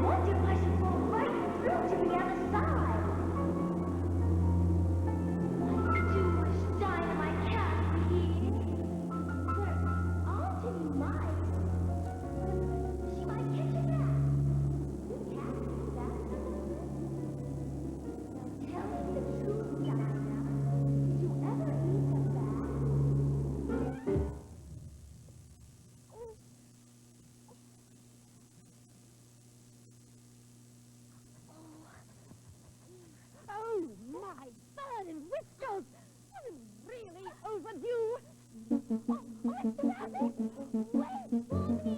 wonder if I should go right through to the other side. Too much dynamite can't be here. There aren't any mice. She might catch a rat. You can't do that. Now tell me the truth, Dinah. Did you ever eat a rat? Oh, my burning whiskers! This is really overdue! Oh, Mr. Rabbit! Wait for me!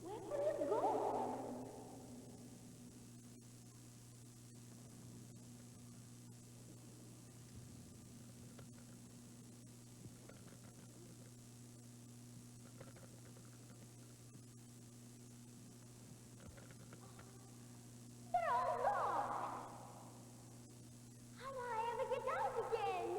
Where could it go? They're all lost. How will I ever get out again?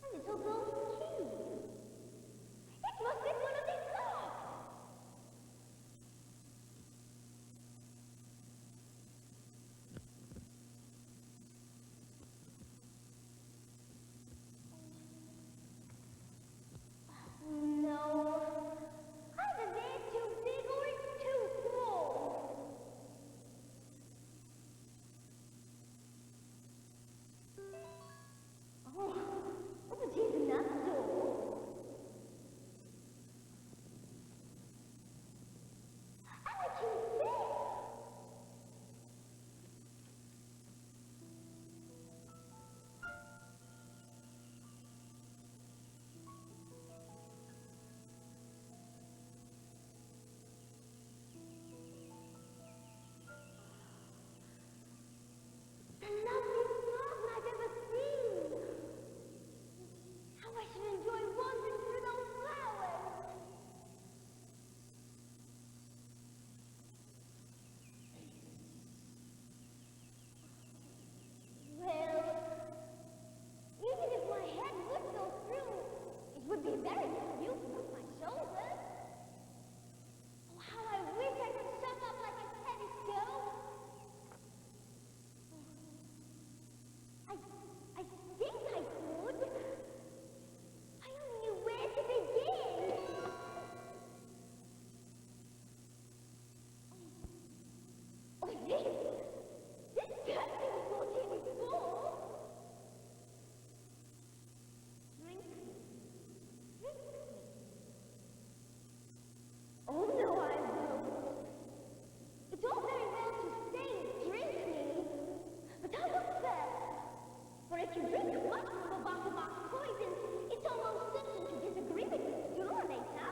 A little gold key. It must be one of these locks. No. Either they're too big or it's too small. Oh, but here's another door. And I can fit. The loveliest garden I've ever seen. How I should enjoy wandering through those flowers. Well, even if my head would go through, it would be very confusing with my shoulders. Oh, how I wish I could shut up like a telescope. I think I could. I only knew where to begin. Oh, this certainly was not here before. Drink me. Drink me. Oh, no, I won't. It's all very well to say drink me, but I will first. For if you drink much of a bottle of poison, it's almost certain to disagree with you sooner or later.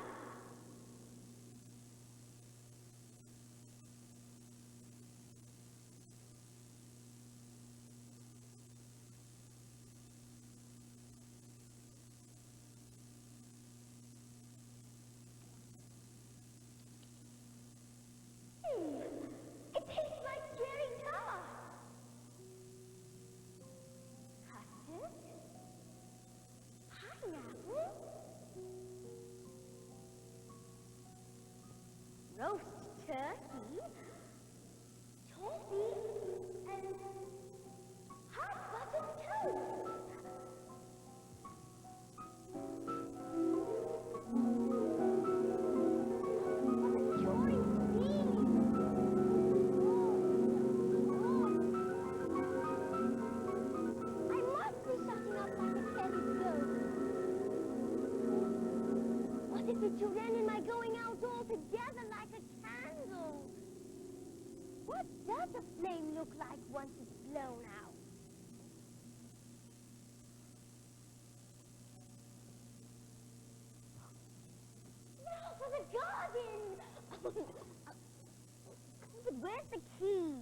It tastes like cherry tart. Custard? Pineapple? Roast turkey? Toffee? And hot buttered toast? What a jarring scene! I must be shutting up like a telescope. What if it should end in my going out altogether like a candle? What does a flame look like once it's blown out? where's the key?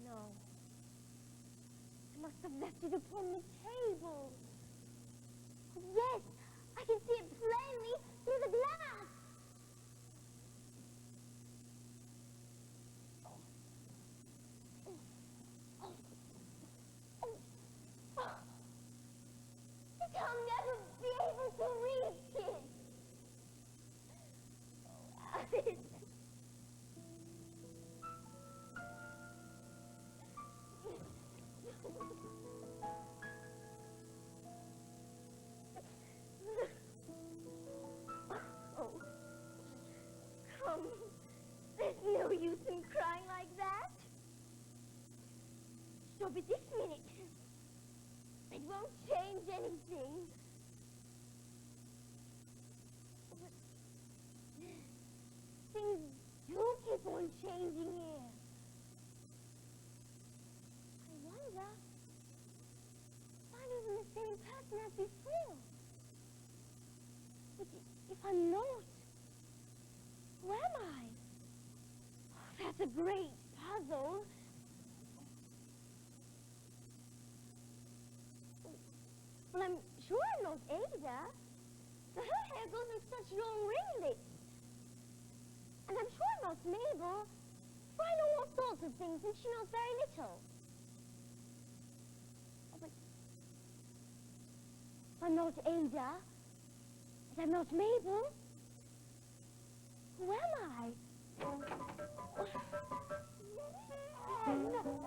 No. I must have left it upon the table. Oh, yes, I can see it plainly through the glass. I'll never be able to reach it. Oh, Alice. Oh, come. There's no use in crying like that. Stop it this minute. It won't change anything. But things do keep on changing here. I wonder if I'm even the same person as before. But if I'm not, who am I? Oh, that's a great puzzle. Well, I'm sure I'm not Ada. For her hair goes in such long ringlets. And I'm sure I'm not Mabel. For I know all sorts of things and she knows very little. Oh, but if I'm not Ada, and I'm not Mabel, who am I?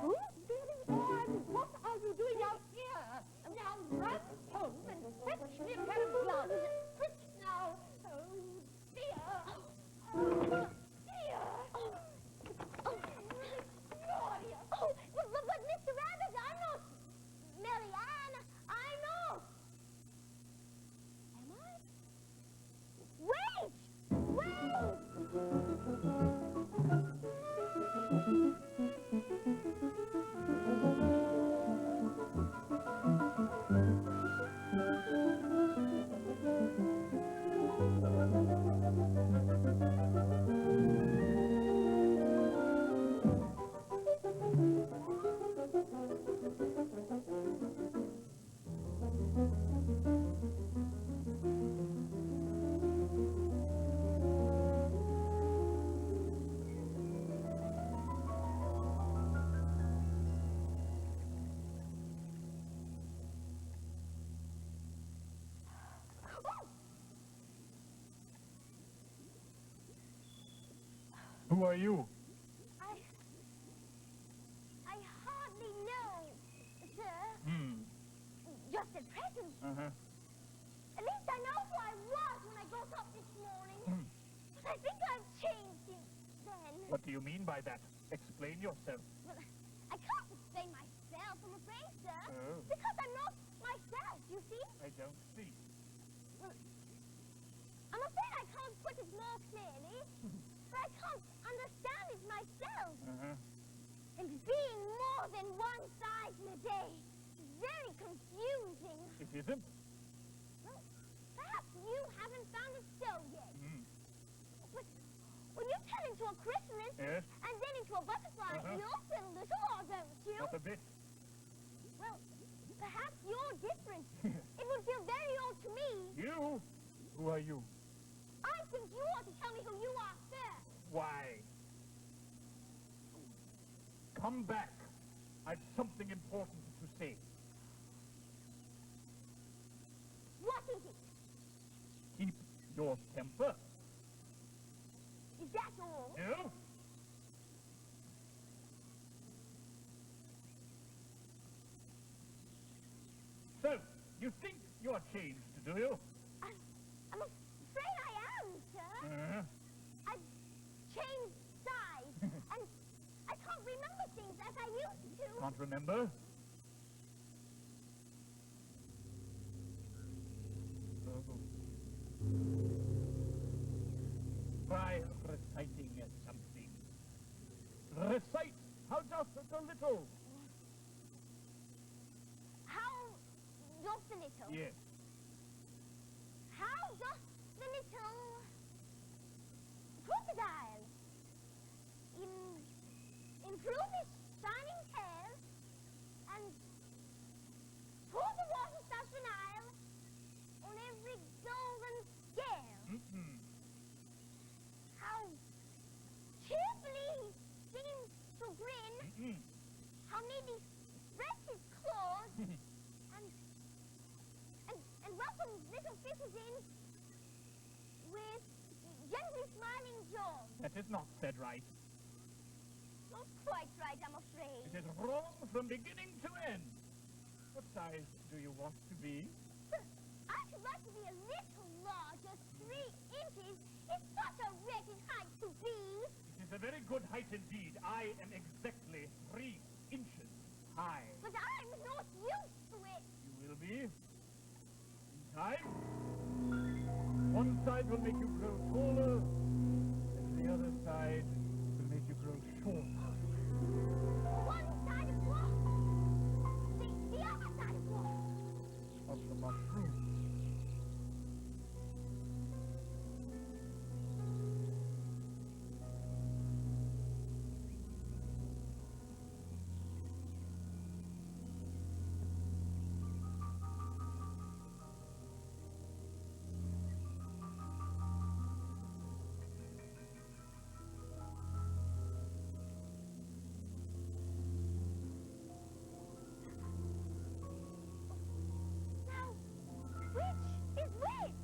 Who? What are you doing out here? Now run home and fetch me a pair of gloves. Quick now. Oh, dear. Oh, dear. Oh, Gloria. Oh, but Mr. Rabbit, I'm not Mary Ann. I'm not. Am I? Wait! Who are you? I hardly know, sir. Just at present. At least I know who I was when I got up this morning. But I think I've changed since then. What do you mean by that? Explain yourself. Well, I can't explain myself, I'm afraid, sir. Oh. Because I'm not myself, you see? I don't see. Well, I'm afraid I can't put it more clearly. But I can't understand it myself. And being more than one size in a day is very confusing. It isn't? Well, perhaps you haven't found it so yet. But when you turn into a chrysalis Yes? and then into a butterfly, you feel a little odd, don't you? Not a bit. Well, perhaps you're different. It would feel very odd to me. You? Who are you? I think you ought to tell me who you are first. Why? Come back. I've something important to say. What is it? Keep your temper. Is that all? No? So, you think you're changed, do you? I'm afraid I am, sir. I've changed size, and I can't remember things as I used to. Can't remember? Try reciting something. Recite! How just a little? How just a little? Yes. How just the little crocodile? prove his shining tail and pour the water starts the Nile on every golden scale. Mm-mm. How cheerfully he seems to grin, Mm-mm. how neatly spreads his claws, and welcomes little fishes in with gently smiling jaws. That is not said right. Not quite right, I'm afraid. It is wrong from beginning to end. What size do you want to be? I should like to be a little larger. 3 inches is such a wretched height to be. It is a very good height indeed. I am exactly 3 inches high. But I'm not used to it. You will be. In time. One side will make you grow taller, and the other side will make you grow shorter. One side of what? The other side of what? Of the mushroom. Now, which is which?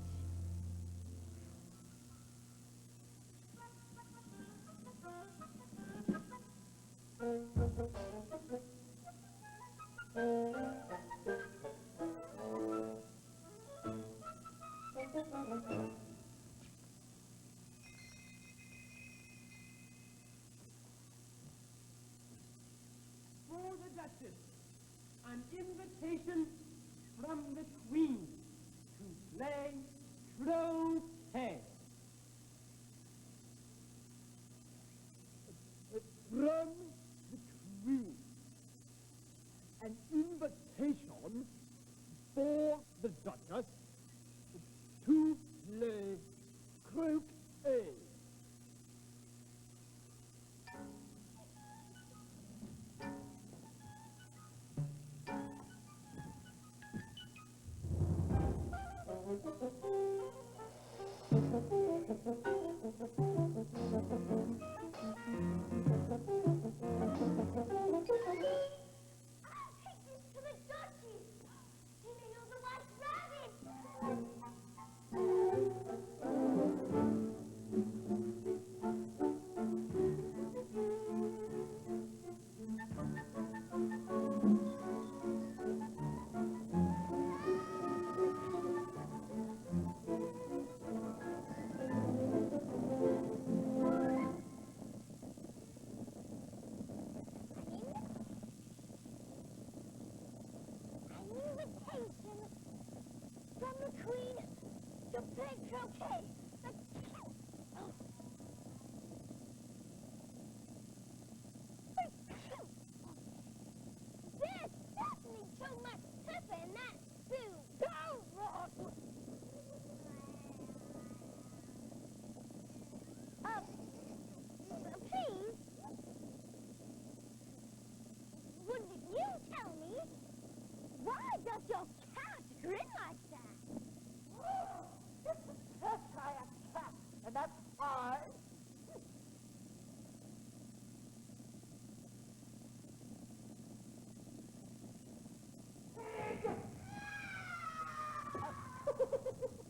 For the Duchess, an invitation from the Queen to play croquet. From the Queen, an invitation for the Duchess to play croquet. I'll take this to the Duchess. She may know the White Rabbit. An invitation from the Queen to play croquet. There's certainly too much pepper in that stew. Please, wouldn't you tell me, why does your cat grin like that? Yes, I am cat, and that's why.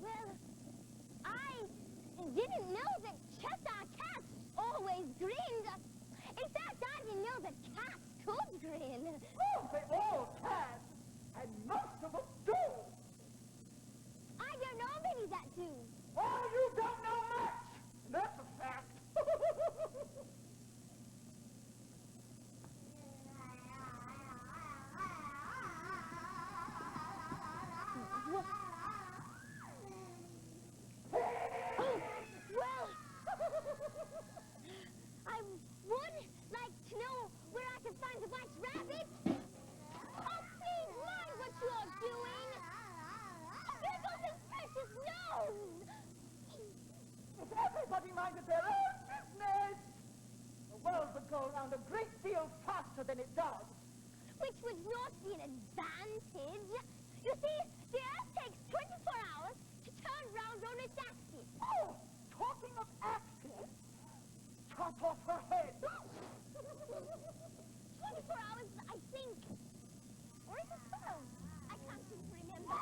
Well, I didn't know that Cheshire cats always grinned. In fact, I didn't know that cats could grin. Oh, they all can, and most of them do. I don't know many that do. Oh, you don't know much. That's a fact. Well, I would like to know where I can find the White Rabbit. does. Which would not be an advantage. You see, the Earth takes 24 hours to turn round on its axis. Oh, talking of axes, cut off her head. 24 hours, I think. Or is it 12? I can't seem to remember.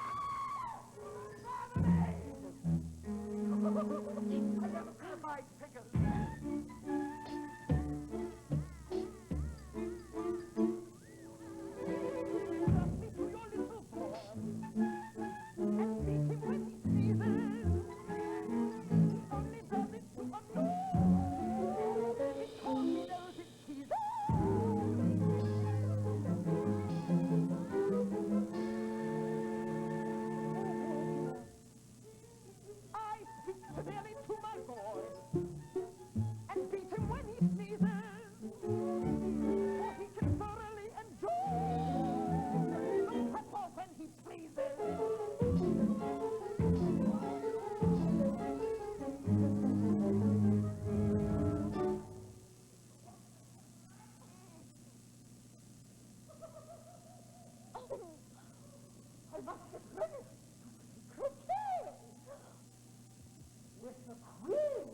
I never could my figures. Drop me to your little boy and beat him when he sneezes. He only does it to annoy because he knows it's teasing. I speak severely to my boy and beat him when he sneezes, for he can thoroughly enjoy the pepper when he pleases. Oh, I must get ready to croquet with the queen.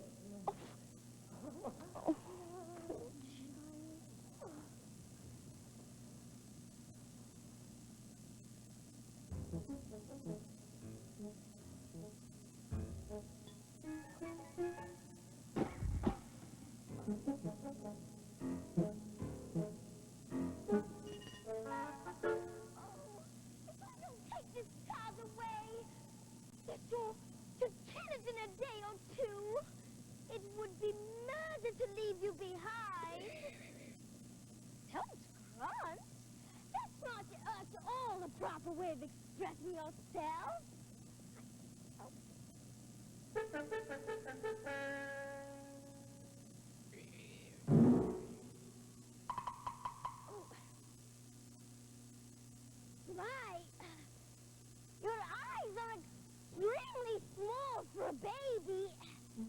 If I don't take this card away, to tennis in a day or two, it would be murder to leave you behind. Don't grunt. That's not at all the proper way of expressing yourself. My, your eyes are extremely small for a baby.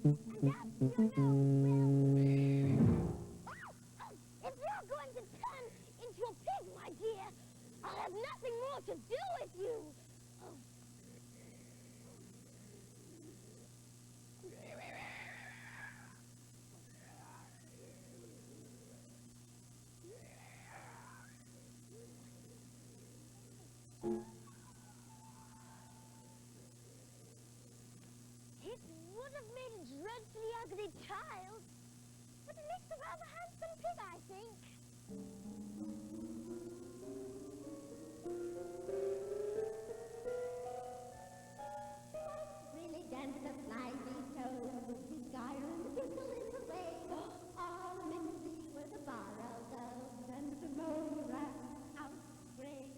And that's, if you're going to turn into a pig, my dear, I'll have nothing more to do with you. Oh. It would have made a dreadfully ugly child, but it makes a rather handsome pig, I think. Really dance the flying toes with his gyre and tickle in the way. All the men see where the barrel goes and the motor out spring.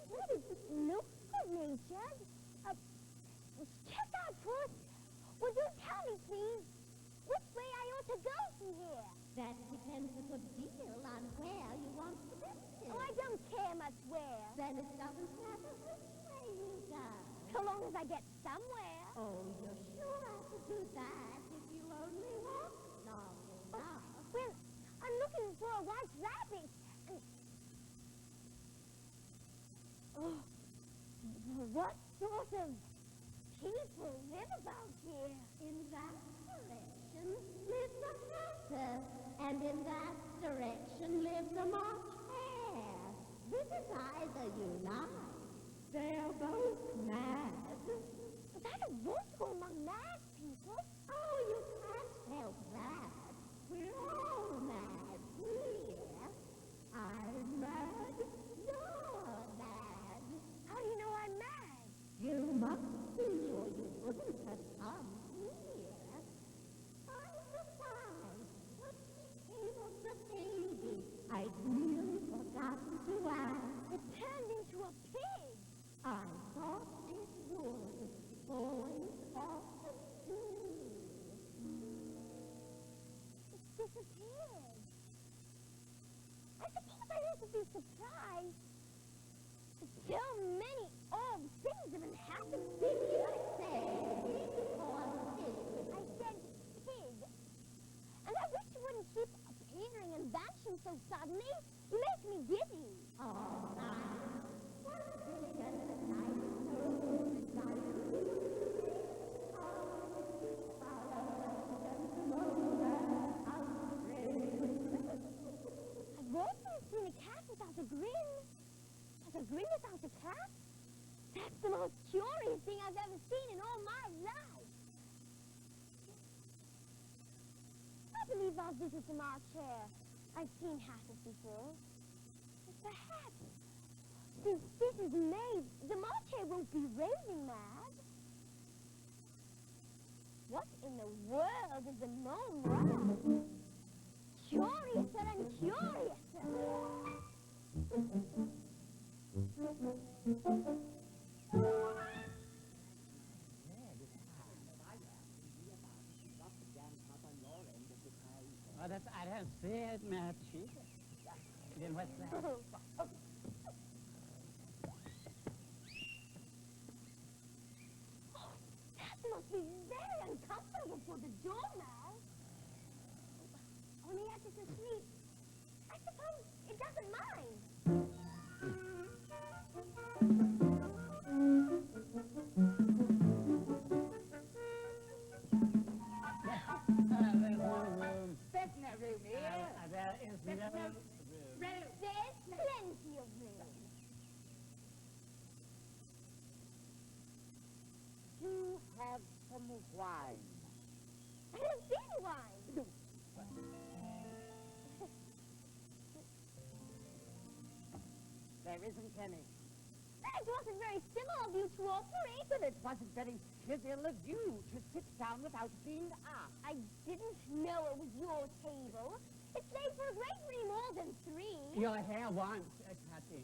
What is this look good-natured? Check out, Puss. Would you tell me, please, which way I ought to go from here? That depends a good deal on where you want to go to. Oh, I don't care much where, Then it doesn't matter which way you go. so long as I get somewhere. Oh, you're sure I could do that if you only walk long enough. Well, I'm looking for a white rabbit. And... Oh, what sort of people live about here? In that direction lives a hatter, and in that direction lives a March hare. This is either you like. They're both mad. But I don't want to go among mad people. Oh, you can't help that. We're all mad here. I'm mad. You're mad. How do you know I'm mad? You must be, or you wouldn't have come here. I'm surprised. What became of the baby? I'd really forgotten to ask. It turned into a pig. I thought it would. Boys often do. It disappeared. I suppose I ought to be surprised. So many odd things have been happening. Did you say pig or pig? I said pig. And I wish you wouldn't keep appearing and vanishing so suddenly. You make me seen a cat without a grin. But a grin without a cat? That's the most curious thing I've ever seen in all my life. I believe I'll visit the March Hare. I've seen hatters before. But perhaps, since this is May, the March Hare won't be raving mad. What in the world is a gnome rat? Curiouser and curiouser. Oh, that's, I don't see it, Matt. Then what's that? That must be very uncomfortable for the doormouse. Only as it's asleep, I suppose it doesn't mind. There's no room. There's no room here. There is no room. There's plenty of room. You have some wine. I have been wine. There isn't any. That wasn't very civil of you to operate. But it wasn't very trivial of you to sit down without being asked. I didn't know it was your table. It's made for a great many more than 3. Your hair wants a cutting.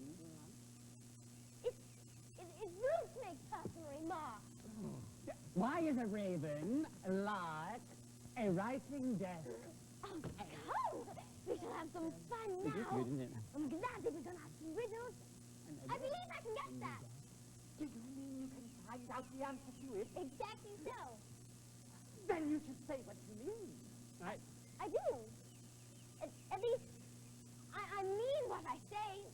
It's rude to make personal remarks. Why is a raven like a writing desk? Oh, come! We shall have some fun now. I'm glad that we're going to have some riddles. I believe I can get that. Do you mean you can find out the answer to it? Exactly so. Then you should say what you mean. Right. I do. At least, I mean what I say.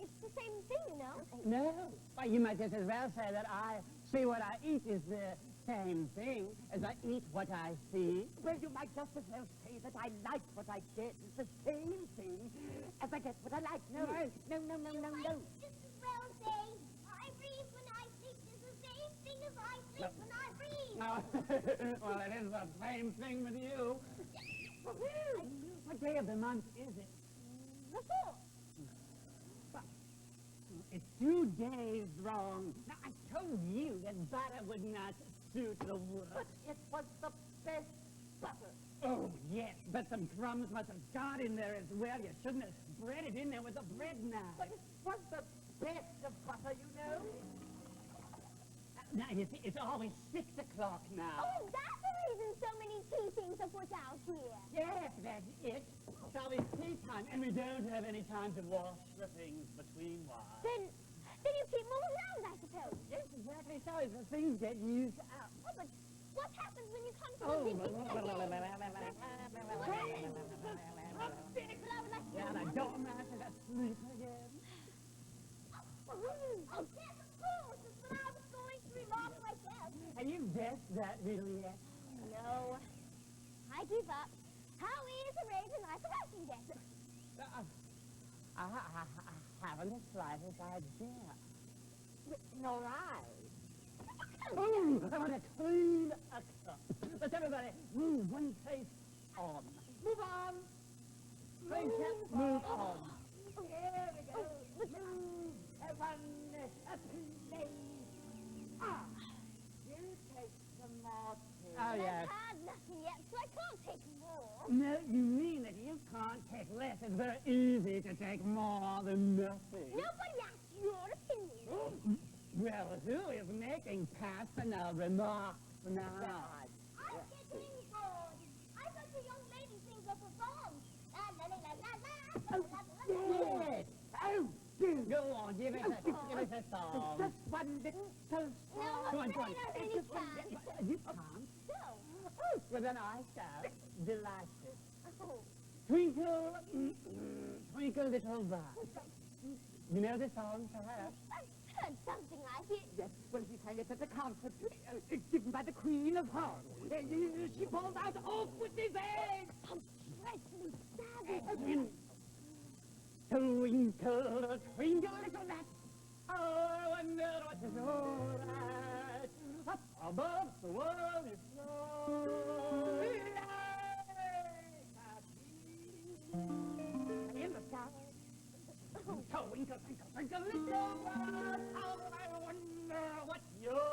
It's the same thing, you know. No. Well, you might just as well say that I see what I eat is the same thing as I eat what I see. Well, you might just as well say that I like what I get is the same thing as I get what I like. No, Right. no. Might just as well say, I breathe when I sleep is the same thing as I sleep when I breathe. No. Well, it is the same thing with you. What day of the month is it? The 4th. It's 2 days wrong. Now, I told you that butter would not suit the work. But it was the best butter. Oh, yes, but some crumbs must have got in there as well. You shouldn't have spread it in there with a bread knife. But it was the best of butter, you know. Now, you see, it's always 6 o'clock now. Oh, that's the reason so many tea things are put out here. Yes, that's it. It's always tea time, and we don't have any time to wash the things between whiles. Then you keep them around, I suppose. Yes, exactly so. The things get used up. Oh, but what happens when you come to Oh, the big yeah, the dormouse is asleep again. Oh, yes, of course. It's what I was going to remark myself. Have you guessed that really yet? No. I give up. How is a raven like a writing desk? I haven't the slightest idea. Nor I. Oh, I want to clean a cup. Let's everybody move one face on. Move on. Clean cup, move on. Here we go. Move. One, please. Ah. You take some more tea. Oh, yes. I've had nothing yet, so I can't take more. No, you mean that you can't take less. It's very easy to take more than nothing. Nobody asked your opinion. Well, who is making personal remarks now? I'm getting bored. I thought the young lady sings a perform. La la la la la la la la. Yes. Oh, dear. Go on, give us a song. Just one little No, Go on, I'm go on. afraid I really can't. You can't. No. Oh, well then I shall. Delighted. Oh. Twinkle, twinkle little star. You know the song, perhaps? I've heard something like it. Yes, well, he sang it at the concert given by the Queen of Hearts. She bawled out, off with his eggs! I'm dreadfully savage. Twinkle, twinkle, little rat. Oh, I wonder what is all that. Up above the world is low. In the sky. Twinkle, twinkle, twinkle, little rat. How I wonder what you're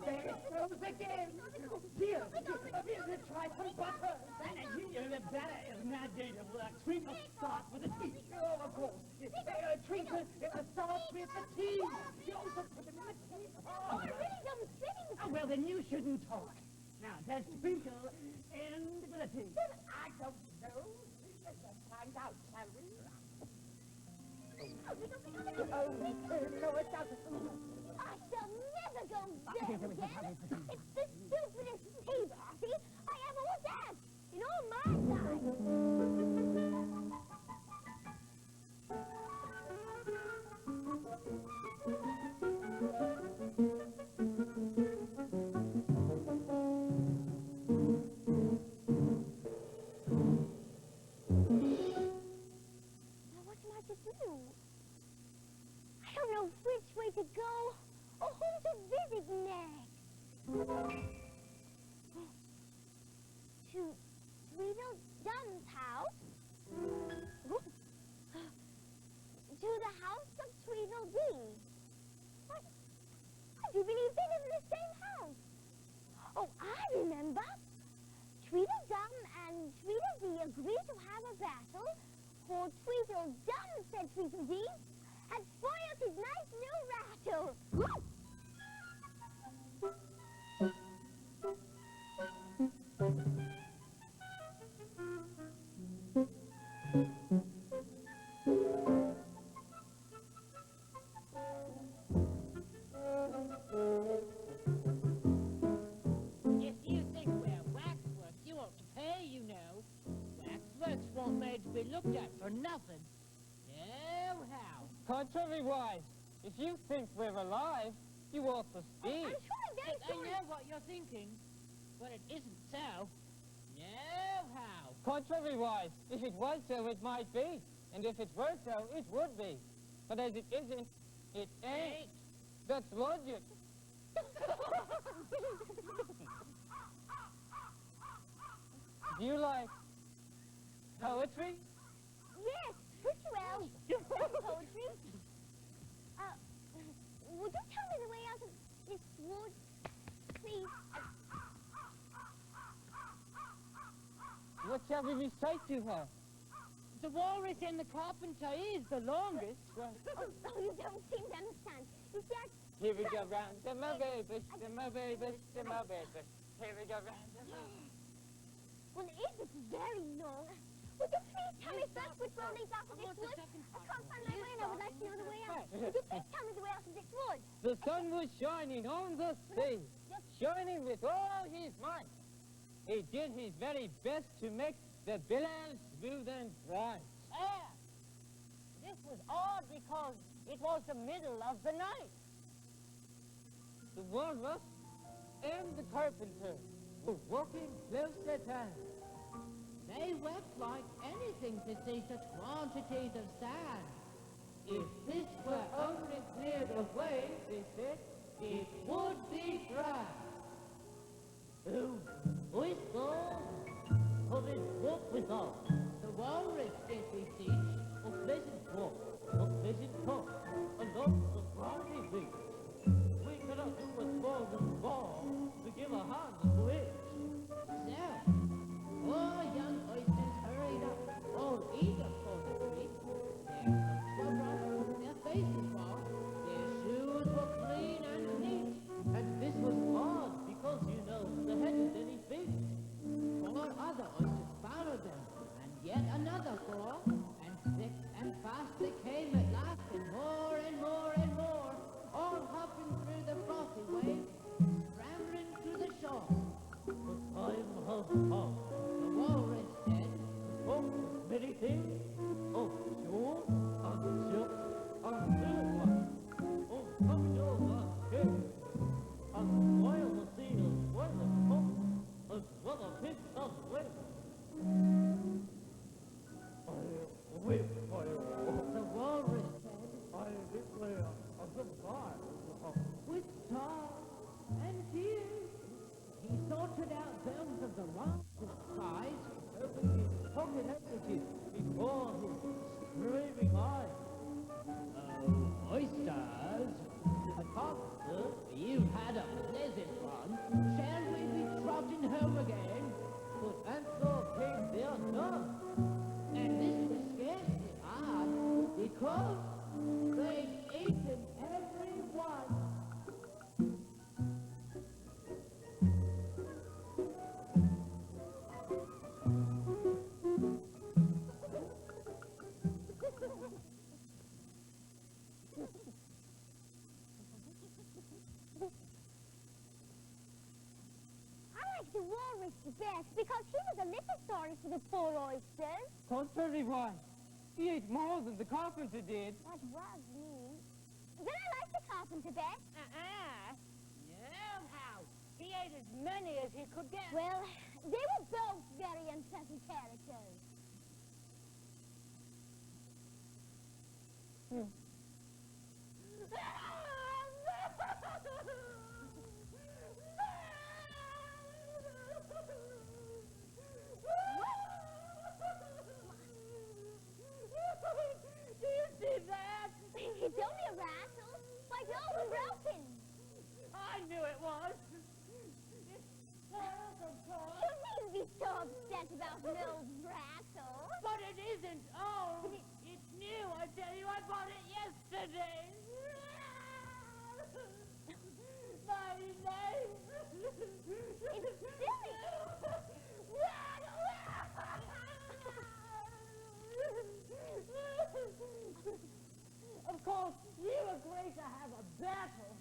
There it goes again. Here, try some butter. The batter is not going to work. Twinkle starts with a T. Oh, of course. Twinkle starts with a T. You also put them in the tea. Oh, I really don't think. Oh, well, then you shouldn't talk. Now, does Twinkle end with a T? I don't know. Let's find out, shall we? No, it doesn't. I shall never go there again. It's the stupidest tea party I ever was at in all my life. Now what am I to do? I don't know which way to go or whom to visit next. To Tweedledum's house? To the house of Tweedledee? What? I do believe they live in the same house. Oh, I remember. Tweedledum and Tweedledee agreed to have a battle, for Tweedledum, said Tweedledee, had spoiled his nice new rattle. If you think we're waxworks, you ought to pay, you know. Waxworks weren't made to be looked at for nothing. No how. Contrariwise, if you think we're alive, you ought to speak. I'm sure very I soon. know what you're thinking, but it isn't so. No how. Contrariwise, if it was so, it might be. And if it were so, it would be. But as it isn't, it ain't. That's logic. Do you like poetry? Yes, pretty well. Poetry. Would you tell me the way out of this wood, please? What shall we recite to her? The walrus and the carpenter is the longest. Oh, you don't seem to understand. You see, Here we go round the mulberry bush, the mulberry bush, the mulberry bush. Here we go round the well, it is very long. Would you please tell me first which road leads out of this wood? I can't find my way and I would like to know the way out. Would you please tell me the way out of this wood? The sun was shining on the sea, shining with all his might. He did his very best to make the billows smooth and dry. This was odd because it was the middle of the night. The walrus and the carpenter were walking close at hand. They wept like anything to see such quantities of sand. If this were only cleared away, they said, it would be dry. Oh, whistle, for this walk with us. The walrus did beseech, a pleasant walk, a pleasant talk, along the briny beach. We cannot do much more than fall to give a hand to it. So, all young oysters hurried up, all eager for the treat. Their cups were brushed, their faces washed, their shoes were clean and neat. And this was odd because, you know, they hadn't any feet. Four other oysters followed them, and yet another four, and thick and fast they came at last, and more and more and more, all hopping through the frothy waves, scrambling to the shore. The time has come, the walrus said. Oh, many things. Oh, sure, and silk, and silver. Oh, come your cake. And while the sea is swelling up, as well a fish as excited before his screaming eyes. Oh, oysters, to the carpenter, you've had a pleasant one. Shall we be trotting home again? But Ansel paid their sum, and this was scarcely hard, because they'd eaten every one. I like the walrus the best because he was a little sorry for the poor oysters. Contrary why? He ate more than the carpenter did. That was mean. Then I like the carpenter best. No, how? He ate as many as he could get. Well, they were both very unpleasant characters. Do you see that? It's only a rattle. My nose is broken. I knew it was. It's terrible, Paul. You needn't be so upset about Mill's rattle. But it isn't old. It's new, I tell you. I bought it yesterday. My name. It's silly. Of course, you agree to have a battle.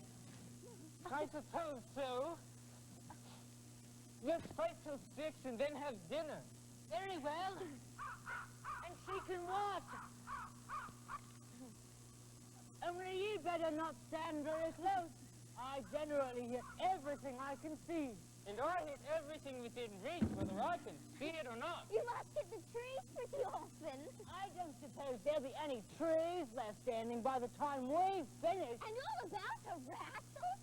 I suppose so. Let's fight till 6 and then have dinner. Very well. And she can watch. Only you better not stand very close. I generally hit everything I can see. And I hit everything within reach, whether I can see it or not. You must hit the trees pretty often. I don't suppose there'll be any trees left standing by the time we finish. And all about a rattle?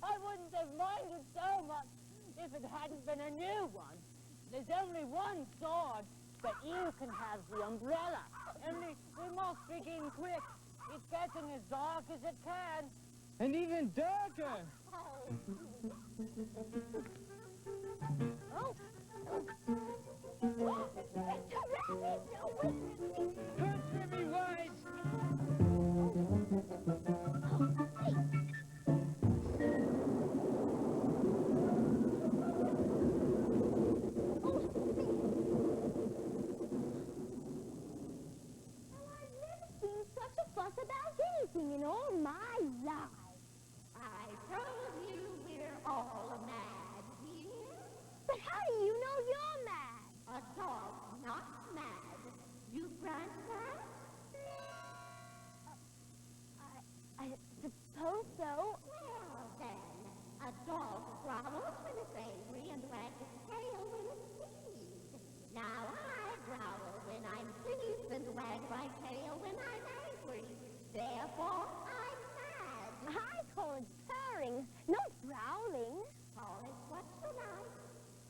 I wouldn't have minded so much if it hadn't been a new one. There's only one sword, but you can have the umbrella. Only we must begin quick. It's getting as dark as it can. And even darker. Oh. It's a rabbit! No, wait. Country wise. I've never seen such a fuss about anything in all my life. I told you we're all mad here. But how do you know you're mad? A dog's not mad. You grant that? I suppose so. Well, then, a dog growls when it's angry and wags its tail when it's pleased. Now I growl when I'm pleased and wag my tail when I'm angry. Therefore, I'm mad. I call it purring, not growling. Call it what you like.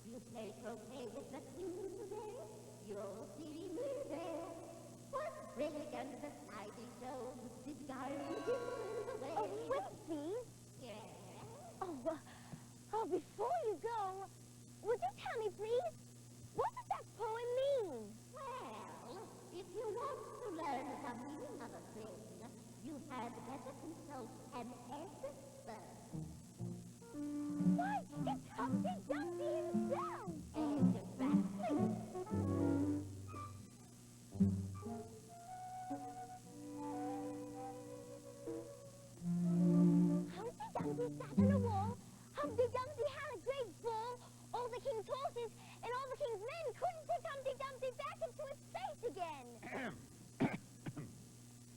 You play croquet with the king today? You'll see me there. What's brilliant under the snivy shows? Did garden in the way? Oh, wait, please. Yeah. Oh, before you go, would you tell me, please, what does that poem mean? Well, if you want to learn the meaning of a thing, you had better consult an expert. Why, it's Humpty Dumpty himself! Exactly. Humpty Dumpty sat on a wall. Humpty Dumpty had a great fall. All the king's horses and all the king's men couldn't put Humpty Dumpty back into his place again.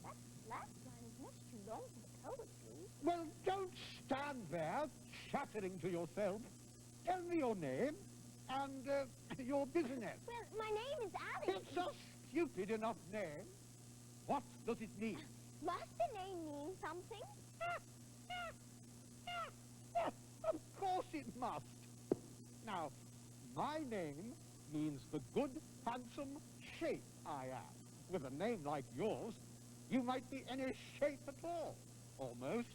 That last line is much too long for the poetry. Well, don't stand there, chattering to yourself. Tell me your name and your business. Well, my name is Alice. It's a stupid enough name. What does it mean? Must the name mean something? Of course it must. Now, my name means the good, handsome shape I am. With a name like yours, you might be any shape at all, almost.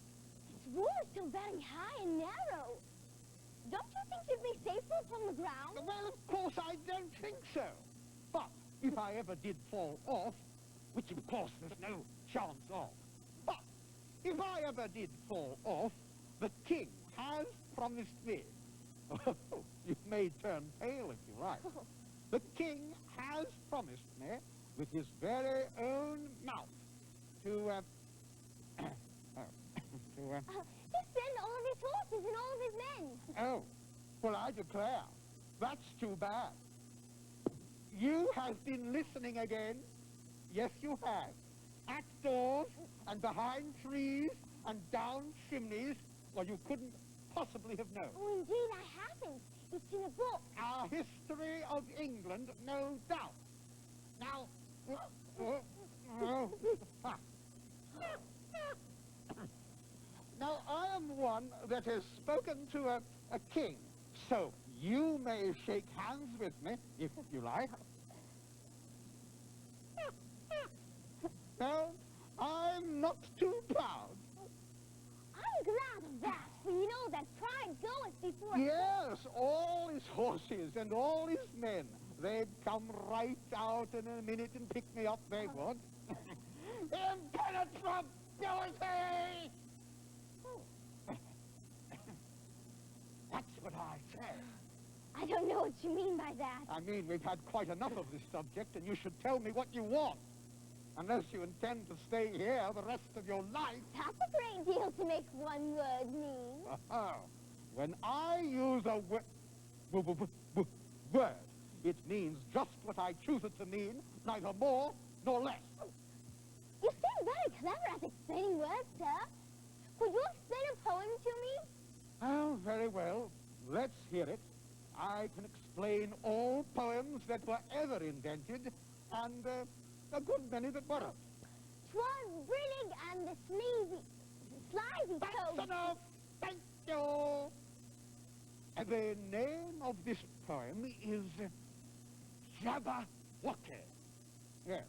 Its wall is still very high and narrow. Don't you think you'd be safer from the ground? Well, of course I don't think so. But if I ever did fall off, which of course there's no chance of, but if I ever did fall off, the king has promised me. You may turn pale if you like. The king has promised me, with his very own mouth, to send all of his horses and all of his men. Oh, well, I declare, that's too bad. You have been listening again. Yes, you have. At doors and behind trees and down chimneys, well, you couldn't possibly have known. Oh, indeed I haven't. It's in a book. Our history of England, no doubt. Now, now, I am one that has spoken to a king, so you may shake hands with me, if you like. No, I'm not too proud. I'm glad of that, for you know that pride goeth before... Yes, all his horses and all his men, they'd come right out in a minute and pick me up, they would. Impenetrability! That's what I said. I don't know what you mean by that. I mean, we've had quite enough of this subject, and you should tell me what you want. Unless you intend to stay here the rest of your life. That's a great deal to make one word mean. When I use a word, it means just what I choose it to mean, neither more nor less. You seem very clever at explaining words, sir. Could you explain a poem to me? Oh, very well. Let's hear it. I can explain all poems that were ever invented, and a good many that weren't. 'Twas brillig and the slithy That's toad. enough! Thank you! And the name of this poem is Jabberwocky. Yes.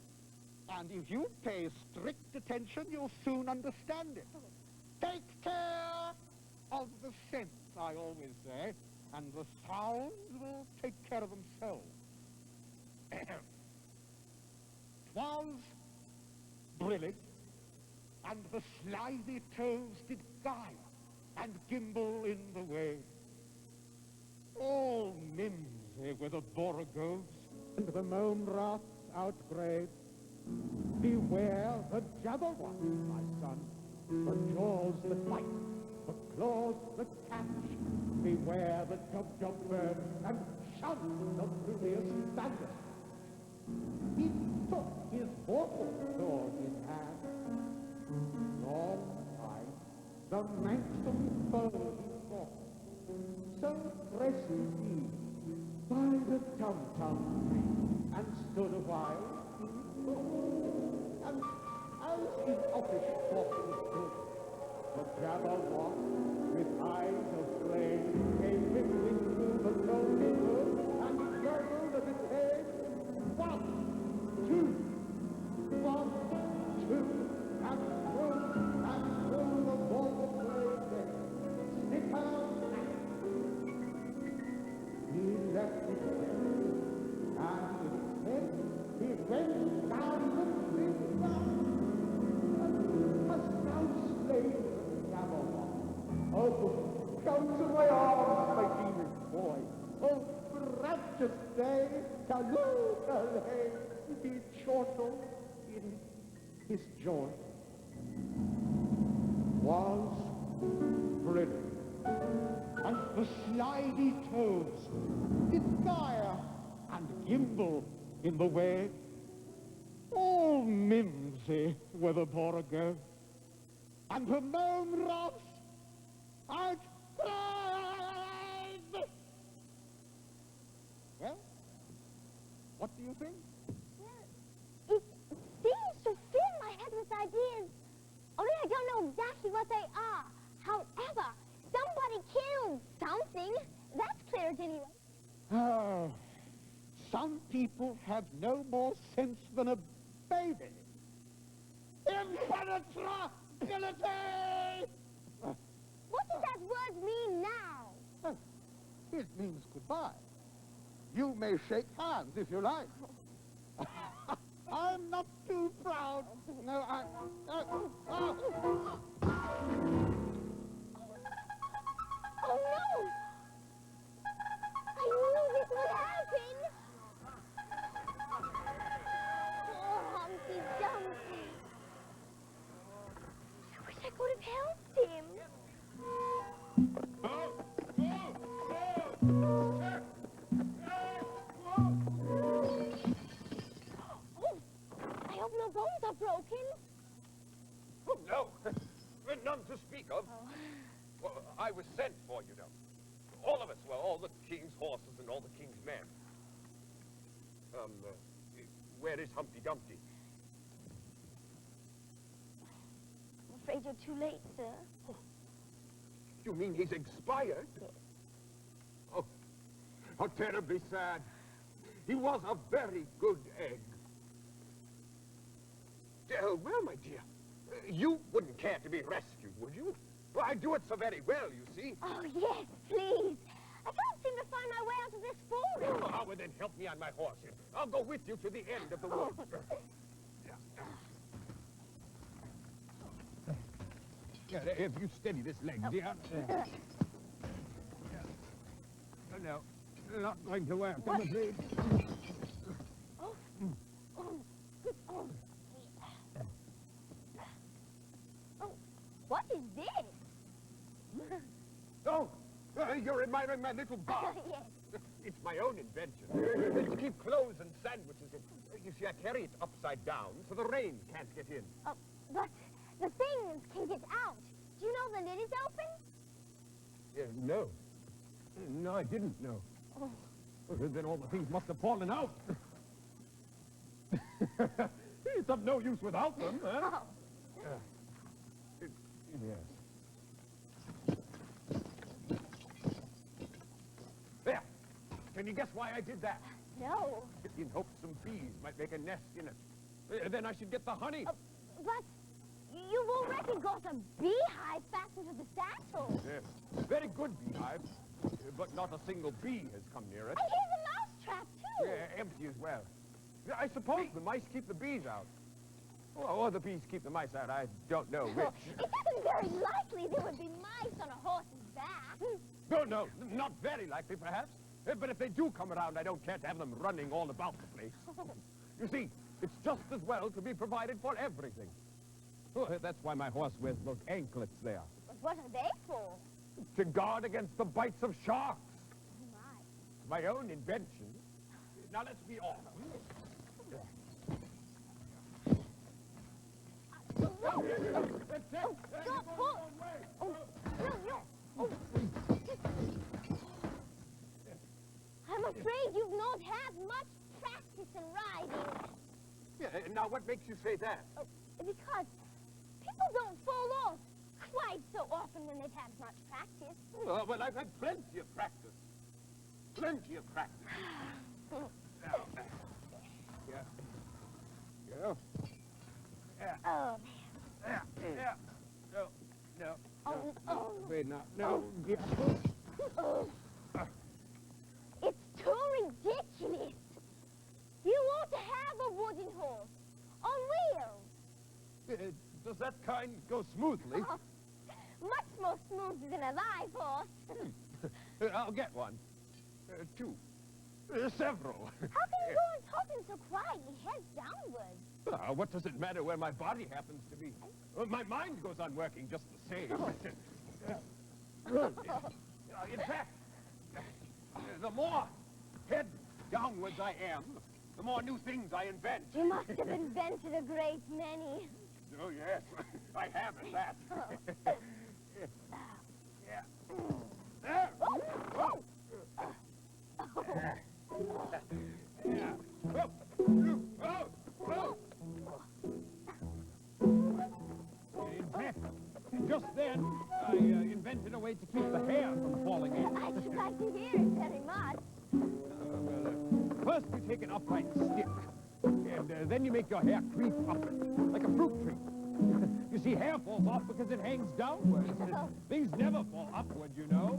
And if you pay strict attention, you'll soon understand it. Take care of the sense, I always say, and the sounds will take care of themselves. 'Twas brillig, and the slithy toes did gyre and gimble in the way. All mimsy were the borogoves, and the mome rats outgrave. Beware the Jabberwocky, my son, the jaws that bite, the claws that catch. Beware the jub-jub bird, and shun the fruious bandit. He took his mortal sword in hand, nor behind the manxome foe he fought. So rested he by the tum-tum tree, and stood a while, and as his office walking stood, the Jabberwock, with eyes of flame, came rippling through the lonely wood, and gurgled as it came. 1, 2, 1, 2, and through the wall blade. Stick out! He left it there, and with his head he went down the river. Hast thou slain the Jabberwock? Oh, come to my arms, my demon boy. Oh, precious day, Kaloo-Kalay, he chortled in his joy. Was brilliant, and the slithy toes did gyre and gimble in the way. All mimsy were the borogoves, and the mome rats outcried. Well, what do you think? It seems to fill my head with ideas. Only I don't know exactly what they are. However, somebody killed something. That's clear at any rate. Oh, Some people have no more sense than a baby. Impenetrability! What does that word mean now? It means goodbye. You may shake hands if you like. I'm not too proud. No, Oh, no! I knew this would happen! Poor Humpty Dumpty. I wish I could have helped him. Oh, I hope no bones are broken. Oh, no. None to speak of. Well, I was sent for, you know. All of us, well, all the king's horses and all the king's men. Where is Humpty Dumpty? I'm afraid you're too late, sir. You mean he's expired? Yes. Oh, how terribly sad. He was a very good egg. Well, my dear, you wouldn't care to be rescued, would you? Well, I do it so very well, you see. Oh, yes, please. I can't seem to find my way out of this forest. Oh, well, then help me on my horse here. I'll go with you to the end of the wood. Yeah, if you steady this leg, dear. No, not going to work, I'm afraid. What is this? Oh, you're admiring my little bar. Yes. It's my own invention. To keep clothes and sandwiches in. You see, I carry it upside down so the rain can't get in. But the things can get out. Do you know the lid is open? No. No, I didn't know. Oh. Well, then all the things must have fallen out. It's of no use without them, huh? Oh. Yes. There. Can you guess why I did that? No. In hopes some bees might make a nest in it. Then I should get the honey. But you've already got a beehive fastened to the satchel. Yes. Very good beehive, but not a single bee has come near it. And here's a mouse trap, too. Empty as well. I suppose the mice keep the bees out. Or the bees keep the mice out. I don't know which. It isn't very likely there would be mice on a horse's back. No, not very likely, perhaps. But if they do come around, I don't care to have them running all about the place. You see, it's just as well to be provided for everything. Oh, that's why my horse wears those anklets there. But what are they for? To guard against the bites of sharks. My. My own invention. Now let's be off. Stop, pull. Oh, no. Oh. I'm afraid you've not had much practice in riding. Yeah, now what makes you say that? Because people don't fall off quite so often when they've had much practice. Well, I've had plenty of practice. Plenty of practice. Yeah. Oh, Yeah. No. oh. Wait, no. Oh. It's too ridiculous. You ought to have a wooden horse on wheels. Does that kind go smoothly? Much more smooth than a live horse. I'll get one. Two. Several. How can you go on talking so quietly, head downwards? What does it matter where my body happens to be? My mind goes on working just the same. In fact, the more head downwards I am, the more new things I invent. You must have invented a great many. Oh, yes. I have at that. Yeah. There. Yeah. In fact, just then, I invented a way to keep the hair from falling in. I should like to hear it very much. First, you take an upright stick, and then you make your hair creep up like a fruit tree. You see, hair falls off because it hangs downwards. Things never fall upward, you know.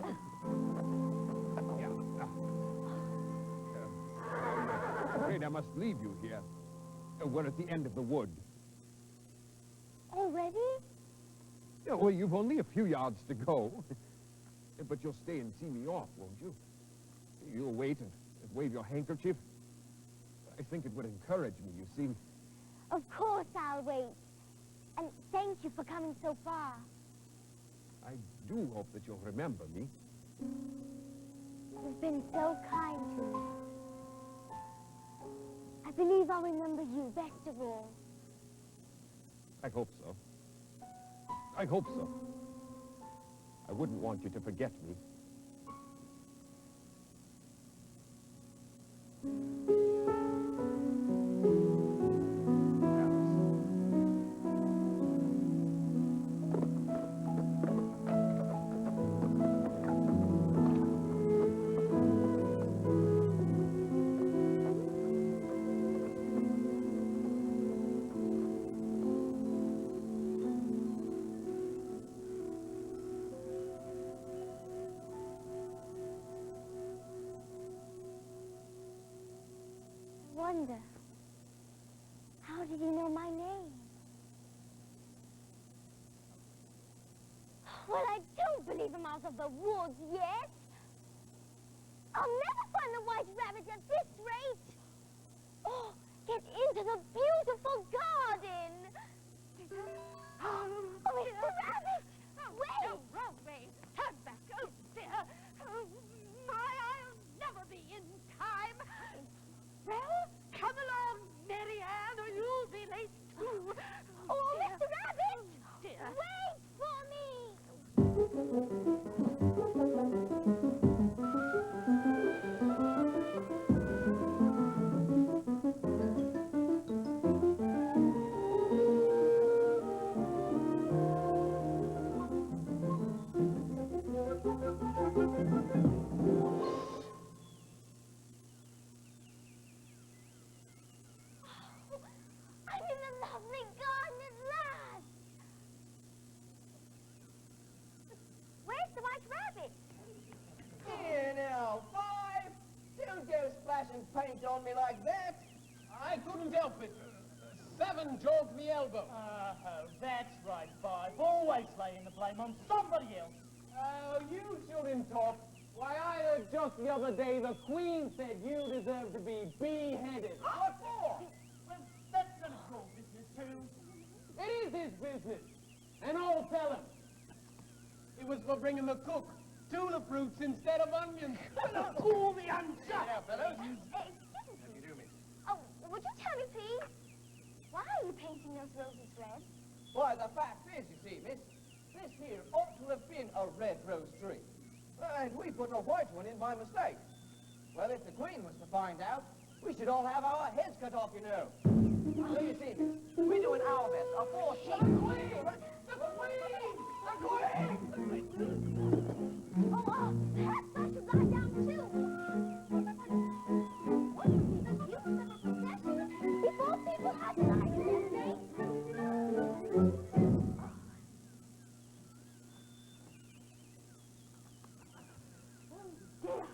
Yeah. I'm afraid I must leave you here. We're at the end of the wood. Already? Yeah, well, you've only a few yards to go. But you'll stay and see me off, won't you? You'll wait and wave your handkerchief. I think it would encourage me, you see. Of course I'll wait. And thank you for coming so far. I do hope that you'll remember me. You've been so kind to me. I believe I'll remember you best of all. I hope so. I hope so. I wouldn't want you to forget me. Wonder, how did he know my name? Well, I don't believe him out of the woods yet. I'll never find the white rabbit at this rate. Oh, get into the beautiful garden. Oh, Mr. Rabbit, wait. No, wrong way. Turn back. Oh, dear. Oh, my, I'll never be in time. Well, come along, Mary Ann, or you'll be late, too. Oh, dear. Mr. Rabbit, Oh, dear. wait for me. I'm in the lovely garden at last. Where's the white rabbit? Here now, Five! Don't go splashing paint on me like that! I couldn't help it. Seven jogged me elbow. That's right, Five. Always laying the blame on somebody else. Oh, you shouldn't talk. Why, I heard just the other day the Queen said you deserve to be beheaded. What for? Well, that's none of your business, too. It is his business. And I'll tell him. It was for bringing the cook tuna fruits instead of onions. Call me unjust! Now, fellows. Excuse me. Oh, would you tell me, please? Why are you painting those roses red? Why, the fact is, you see, miss, this here ought to have been a red rose tree. And we put a white one in by mistake. Well, if the Queen was to find out, we should all have our heads cut off, you know. So you see, miss, we're doing our best. Afore she... The Queen! The Queen! The Queen! Oh, perhaps I should lie down, too. What would be the use of a procession before people had to lie in their seats? Dear,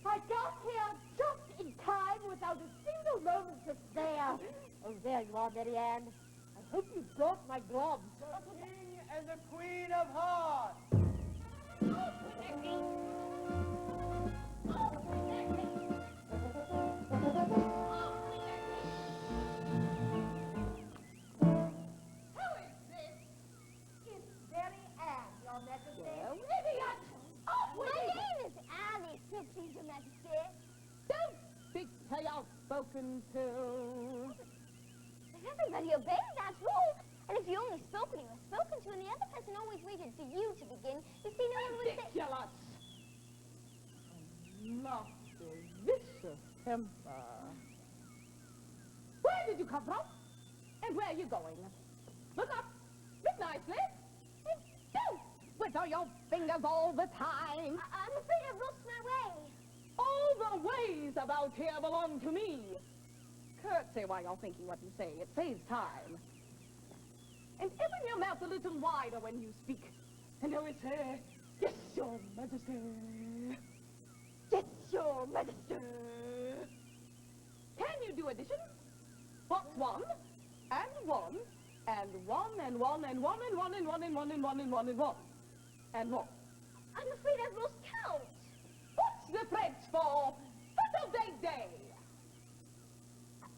I got here just in time without a single moment to spare. Oh, there you are, Mary Ann. I hope you brought my gloves. The King and the Queen of Hearts! Who is this? It's Mary Ann, Your Majesty. Idiot! Oh, my name is Alice, so please, Your Majesty. Don't speak to your spoken to. If everybody obeys, that's rule. And if you only spoke when you were spoken to, and the other person always waited for you to begin, you see, no one would say... Ridiculous! A nasty, vicious temper. Where did you come from? And where are you going? Look up! Look nicely! And don't twiddle your fingers all the time! I'm afraid I've lost my way. All the ways these about here belong to me. Curtsy while you're thinking what you say. It saves time. And open your mouth a little wider when you speak. And always say, yes, your majesty. Yes, your majesty. Can you do addition? What's one? And one. And one, and one, and one, and one, and one, and one, and one, and one, and one. And one. I'm afraid I've lost count. What's the French for Saturday day?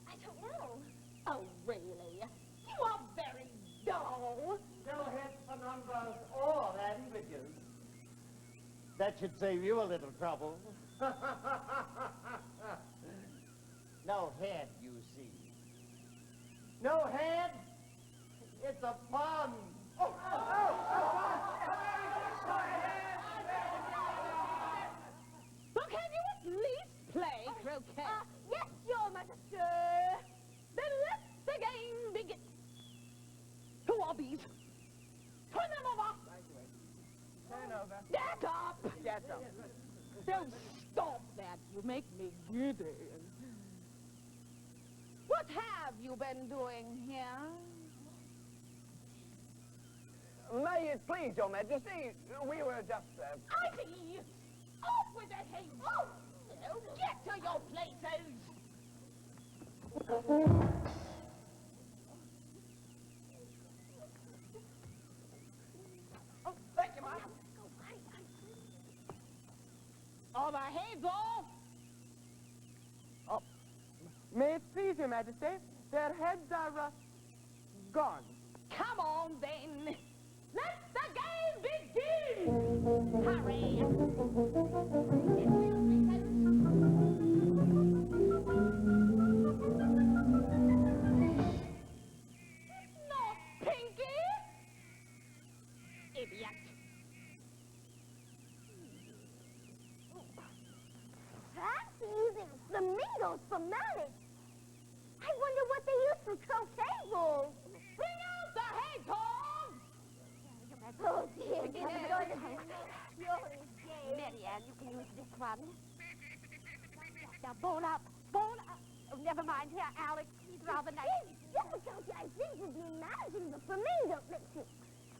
I don't know. Oh, really? You are very dull. No heads for numbers or languages. That should save you a little trouble. No head, you see. No head? It's a pun. Well, can you at least play croquet? Yes, your majesty. Then let the game begin. Who are these? Turn them over. Turn over. Get up. Get up. Don't stop that. You make me giddy. What have you been doing here? May it please your majesty, we were just... Ivy! Off with the hay! Oh, no, get to your places! Oh, thank you, ma'am. All the heads off! Oh, may it please your majesty, their heads are, gone. Come on, then! Let the game begin! Hurry! Not Pinky! Idiot! Fancy using flamingos for mallets. I wonder what they use for croquet balls. Bring out the hedgehog! Oh, dear. Marianne, you can use this one. Now, bone up, bone up. Oh, never mind. Here, Alex, he's rather nice. It's difficult, I think, with the imagine the flamingo. Let's see.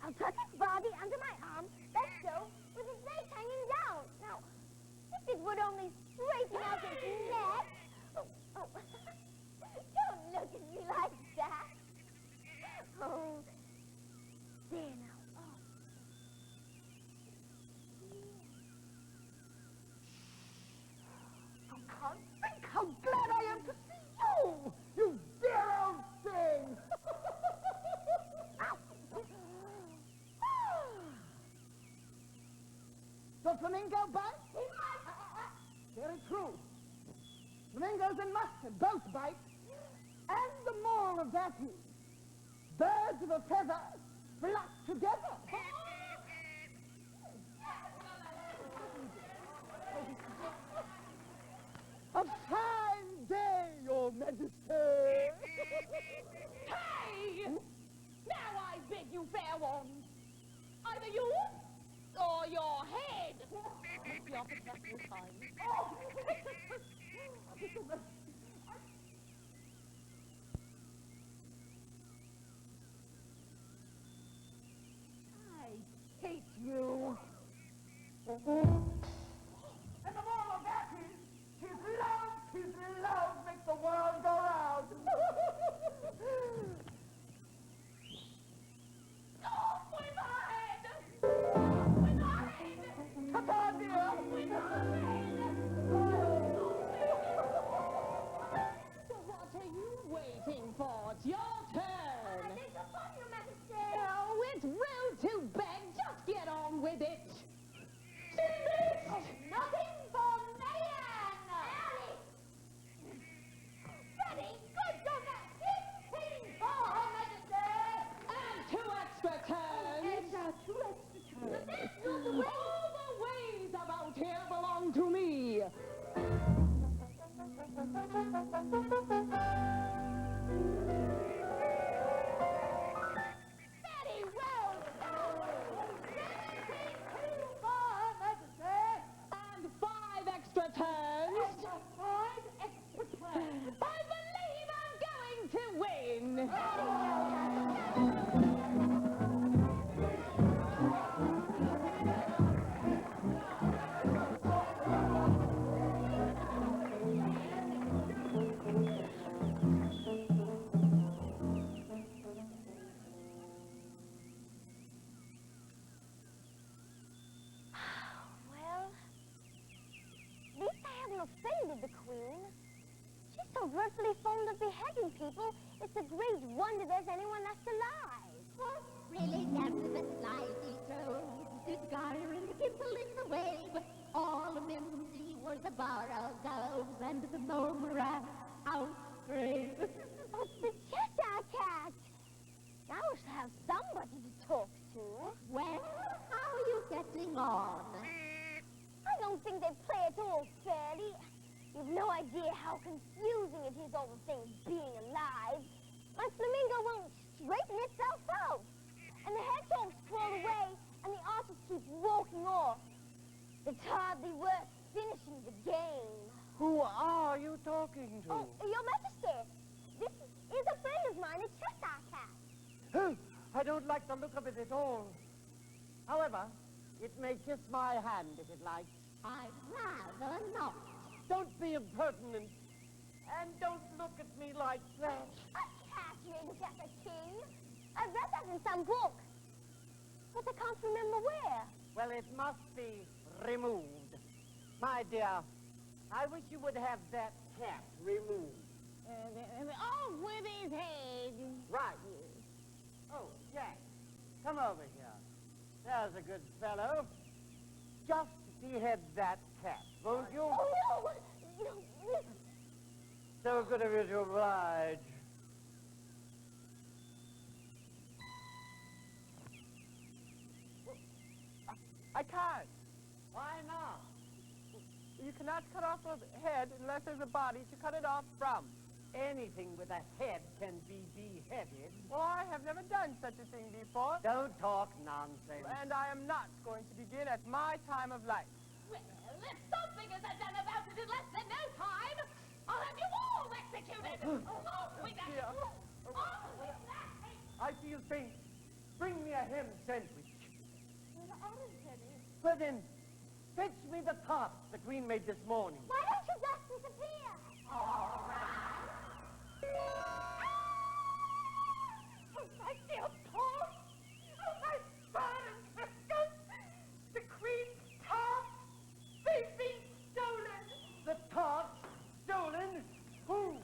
I'll tuck its body under my arm. That's so, with its legs hanging down. Now, if it would only straighten out its neck. Oh. Don't look at me like that. Oh, there now. Oh. You can't think how glad I am to see you! You dear old thing! The flamingo bite? Very true. Flamingos and mustard both bite. And the moral of that is, birds of a feather flock together. A fine day, your majesty. Hey! Now I beg you fair one. Either you or your head. The opposite time. offended the Queen. She's so dreadfully fond of beheading people, it's a great wonder there's anyone left alive. Oh, really, gentlemen, lively souls, discovering the pimpling the way, but all amenity were the borogoves and the gnome rat outrage. Oh, the Cheshire Cat! Now we shall have somebody to talk to. Well, how are you getting on? I don't think they play it all fairly. You've no idea how confusing it is, all the things being alive. My flamingo won't straighten itself out. And the hedgehogs crawl away, and the artist keeps walking off. It's hardly worth finishing the game. Who are you talking to? Oh, Your Majesty, this is a friend of mine, a Cheshire Cat. Oh, I don't like the look of it at all. However, it may kiss my hand if it likes. I'd rather not. Don't be impertinent. And don't look at me like that. A cat ring, Cheshire King. I've read that in some book. But I can't remember where. Well, it must be removed. My dear, I wish you would have that cat removed. Off with his head. Right. Oh, Jack, come over here. There's a good fellow. Just behead that cat, won't you? Oh, no! No, So good of you to oblige. I can't. Why not? You cannot cut off a head unless there's a body to cut it off from. Anything with a head can be beheaded. Well, I have never done such a thing before, Don't talk nonsense. and I am not going to begin at my time of life. Well, if something isn't done about it in less than no time, I'll have you all executed! Off with that! Here. Off with that! I feel faint. Bring me a ham sandwich. there aren't any. Well then, fetch me the tarts the Queen made this morning. Why don't you just disappear? All right. Oh, my dear Paul! Oh, my son and Christmas! The Queen's tarts! They've been stolen! The tarts? Stolen? Who?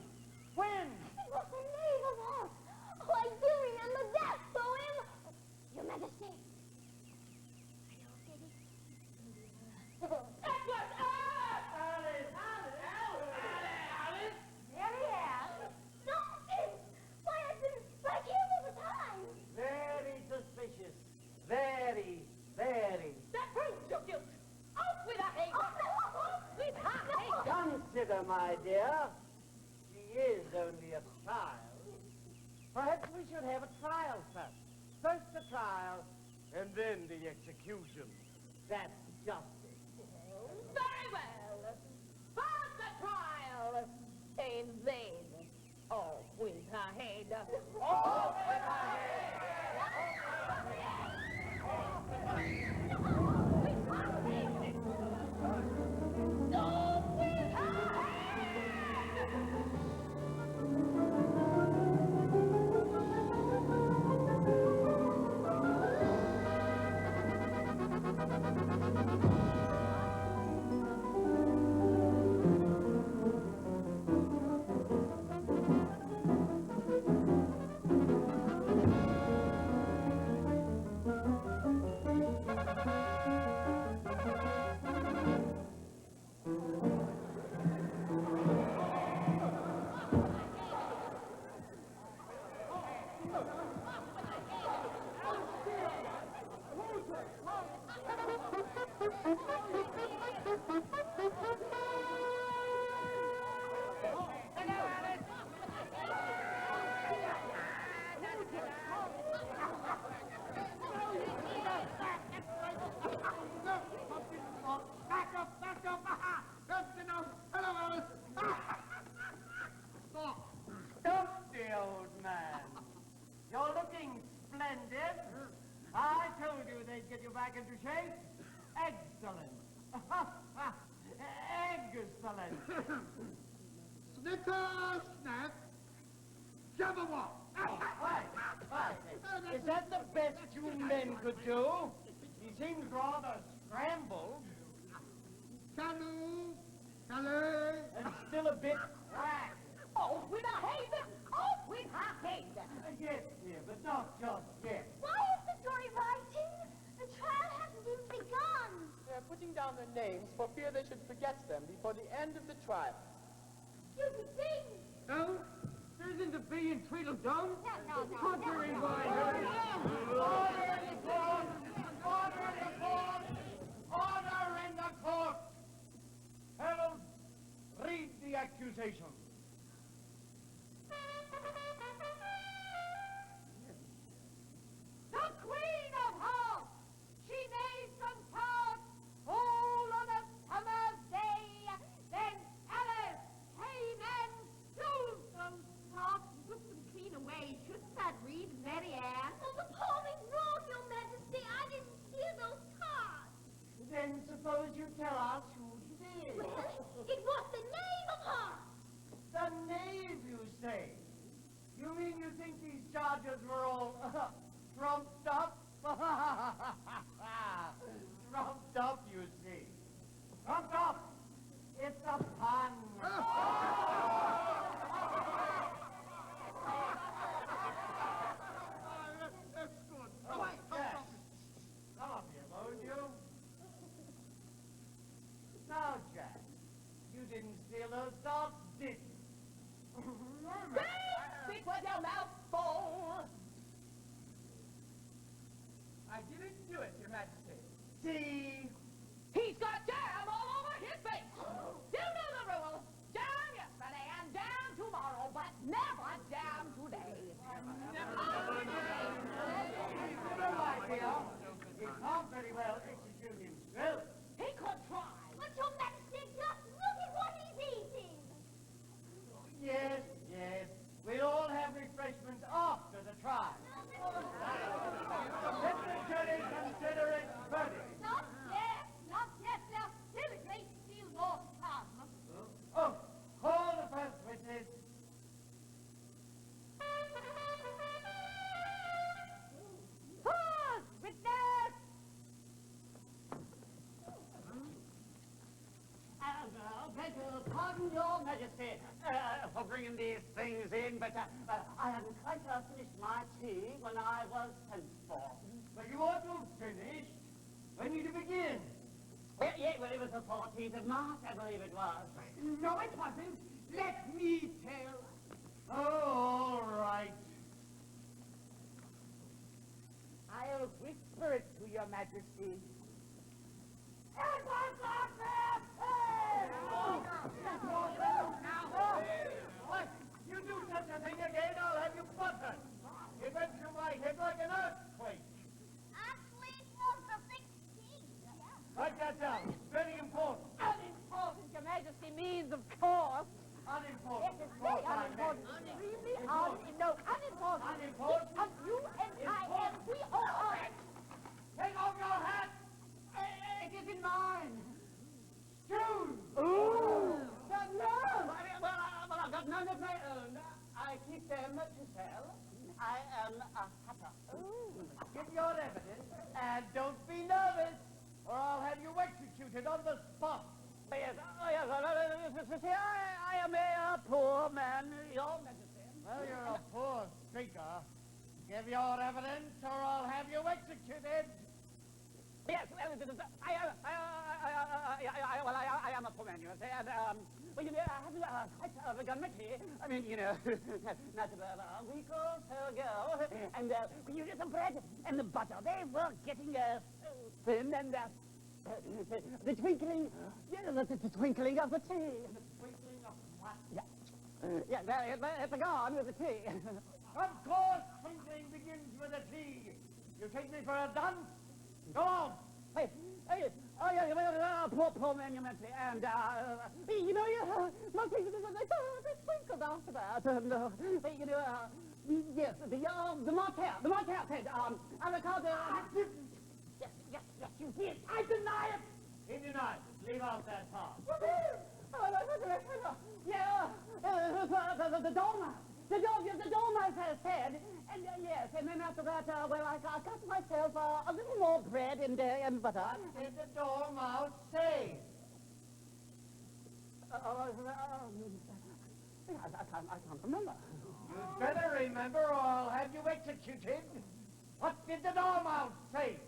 When? It was unbelievable! Oh, I do remember that poem! Your Majesty! That was us! Alice! There he is! Nonsense! Why, I've been right here all the time! Very suspicious. Very, very. That proves your guilt! Off with her head! Off with her head! Consider, my dear, she is only a child. Perhaps we should have a trial first. First the trial, and then the execution. That's justice. Very well. First the trial, and then off with her head. Off with her head! Off with her Don't, dear old man. You're looking splendid. I told you they'd get you back into shape. Excellent. Excellent. Snicker, snap, Jabberwock. Right. Is that the best you men could do? He seems rather scrambled. Calloo, Calloo. still a bit cracked. Off with a head! Off with her head! Yes, dear, but not just yet. Why is the jury writing? The trial hasn't even begun. They're putting down their names for fear they should forget them before the end of the trial. You can sing. No, there isn't a bee in Tweedledum. No. Contrary writer. Order in the court! Order in the court! Order in the court! Herald, read the accusation. The Queen of Hearts! She made some tarts all on a summer's day. Then Alice came and stole some tarts and took them clean away. Shouldn't that read Mary Ann? Well, the poem is wrong, Your Majesty. I didn't steal those cards. Then suppose you tell us who did. Well, it was the knave of hearts. The knave, you say? You mean you think these charges were all trumped up? Trumped up, you see. Trumped up! It's a pun. That's good. Yes. Come up here, won't you? Now, Jack, you didn't steal those thoughts, did you? Speak with your mouth full! I didn't do it, Your Majesty. See? He's got jam all over his face! You know the rule! Jam yesterday and jam tomorrow, but never jam today! No idea. He can't very well execute himself. He could try! But Your Majesty, just look at what he's eating. Yes, yes. We'll all have refreshments after the trial. Let the jury consider it verdict. Not yet! Not yet! There's still a great deal more to come. Oh, call the first witness. First witness! Beg your pardon, Your Majesty, for bringing these things in, but I hadn't quite finished my tea when I was sent for. But you ought to have finished. When did you begin? Well, it was the 14th of March, I believe it was. No, it wasn't. Let me tell. Oh, all right. I'll whisper it to Your Majesty. What? You do such a thing again, I'll have you buttered. It went through my head like an earthquake. Actually, it was the 16th. Write that down. Very important. Unimportant, Your Majesty means, of course. Unimportant. Yes, it's very unimportant. Really unimportant. Unimportant. Unimportant. Take off your hat. It isn't mine. Shoes. Well, I've got none of my own. I keep them to sell. I am a hatter. Give your evidence, and don't be nervous, or I'll have you executed on the spot. Yes, I am a poor man, Your Majesty. Well, you're a poor speaker. Give your evidence, or I'll have you executed. Yes, I am a poor man, you say, and, well, you know, I haven't quite begun my tea. I mean, you know, not about a week or so ago, and you know, the bread and the butter, they were getting thin, and the twinkling, the twinkling of the tea. The twinkling of what? Yeah, it's gone with the tea. Of course, twinkling begins with a T. You take me for a dunce? Go on. Hey, poor man, you meant me, and, you know, most people, they twinkled after that, and, you know, yes, the Marquette said, I recall yes, you did. I deny it. He denies it. Leave out that part. Yeah, the dormouse has said, and yes, and then after that, well, I got myself a little more bread and butter. What did the dormouse say? I can't remember. You'd better remember or I'll have you executed. What did the Dormouse say?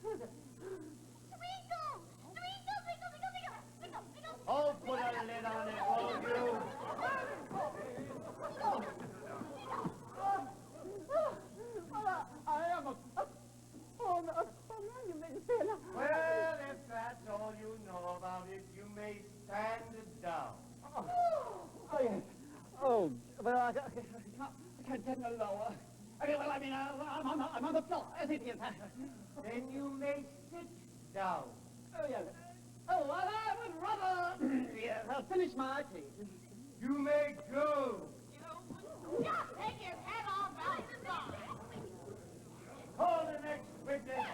Twinkle! Twinkle, twinkle, twinkle, twinkle, twinkle, twinkle. Oh, put a lid on it, won't you? I am a monument. Well, if that's all you know about it, you may stand down. Oh, yes. Oh, well, I can't get no lower. Okay, well, I mean, I'm on the floor, as it is. Then you may sit down. Oh, yes. Oh, well, I would rather yes, I'll finish my tea. You may go. Just take his head off outside. Call the next witness.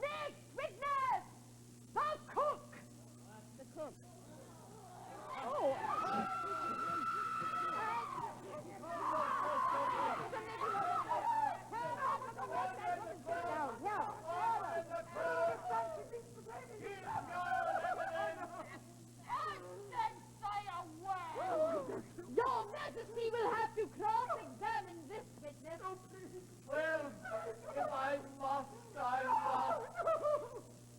Next witness! The cook! The cook. Oh! Your Majesty will have to cross-examine this witness. Well, if I must, I must.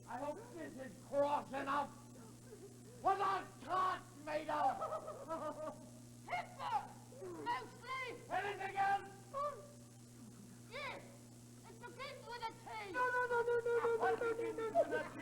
I hope this is cross enough. What are tarts made of? Pepper! Mostly! Anything else? Yes! It begins with a T! What begins with a T?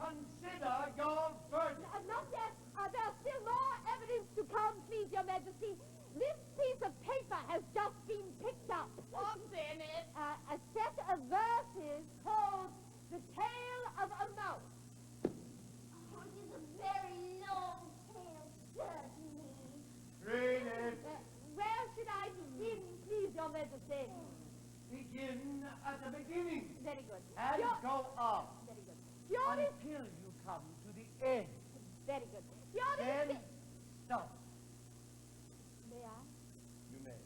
Consider your verdict. Not yet. There's still more evidence to come, please, Your Majesty. This piece of paper has just been picked up. What's in it? A set of verses called The Tale of a Mouse. Oh, it is a very long tale, certainly. Read it. Where should I begin, please, Your Majesty? Begin at the beginning Very good. and go up Very good. Your until you come to the end. Very good. Your Then stop. May I? You may.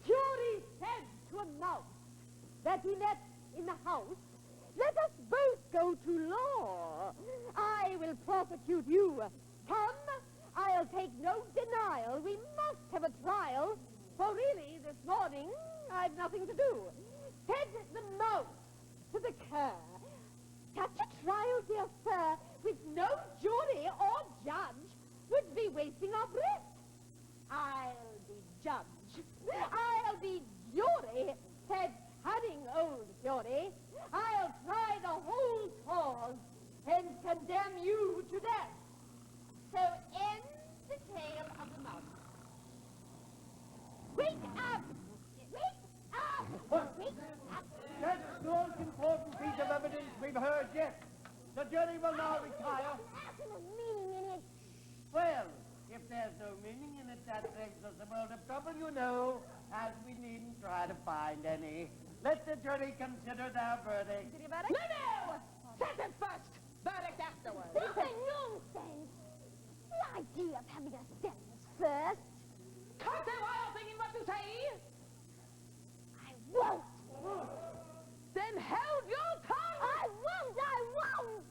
Fury said to a mouse that he met in the house, "Let us both go to law. I will prosecute you. Come, I'll take no denial. We must have a trial, for really, this morning, I've nothing to do." Said the mouse to the cur, "Such a trial, dear sir, with no jury or judge, would be wasting our breath. I'll be judge. I'll be jury," said cunning old Fury. "I'll try the whole cause and condemn you to death." So ends the tale of the mouse. Wake up! Wake up! Wake up! That's the most important piece of evidence we've heard yet. The jury will now retire. There's meaning in it. Well, if there's no meaning in it, that saves us a world of trouble, you know, as we needn't try to find any. Let the jury consider their verdict. No! Sentence first! Verdict afterwards! This is nonsense. The idea of having a sentence first. Can't say why I'm thinking what to say! I won't. Then hold your tongue! I won't.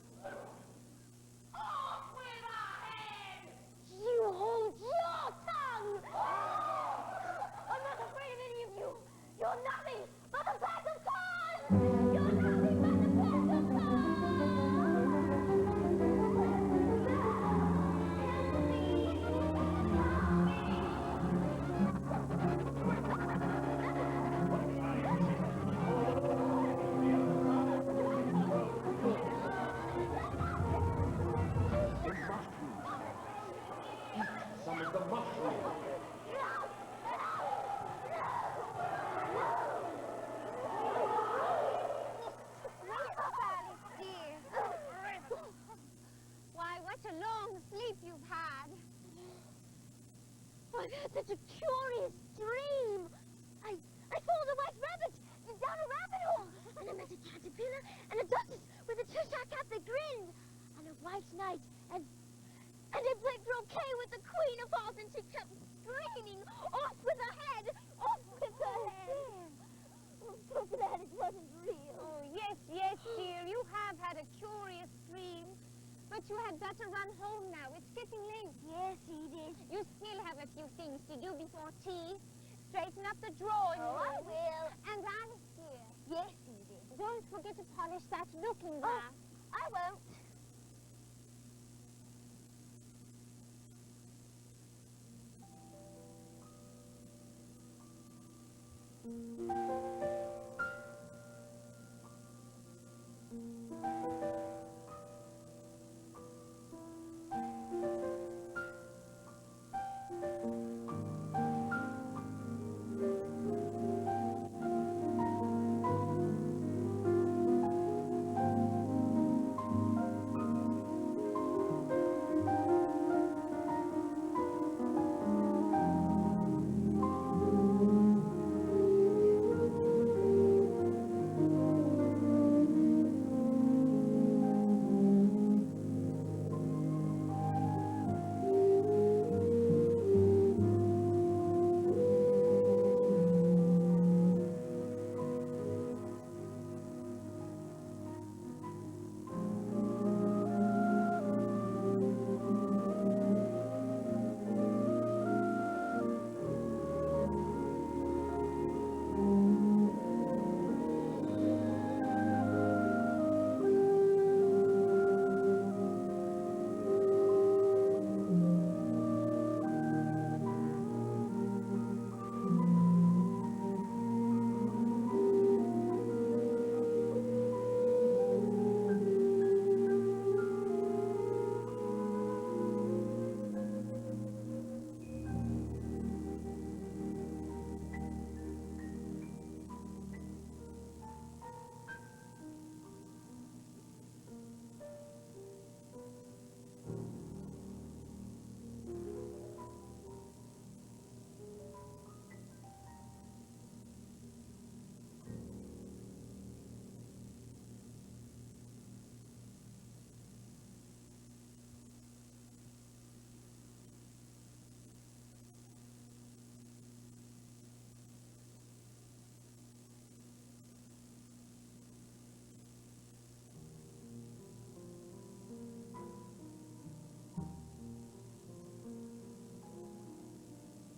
Off with our head! You hold your tongue. I'm not afraid of any of you. You're nothing but a pack of cards. You're nothing but a pack of cards. Some of the mushrooms. Why, what a long sleep you've had. I've had such a curious dream. I saw the white rabbit down a rabbit hole, and I met a caterpillar and a tortoise with a Cheshire cat that grinned, and a white knight, and they played croquet with the Queen of Hearts, and she kept screaming, off with her head, off with her head. Oh, so glad it wasn't real. Oh, yes, yes, dear. You have had a curious dream. But you had better run home now. It's getting late. Yes, Edith. You still have a few things to do before tea. Straighten up the drawing Oh, I room. will. And Alice, dear, Yes, Edith. don't forget to polish that looking glass. I won't.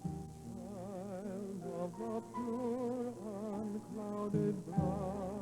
Child of the pure, unclouded blood,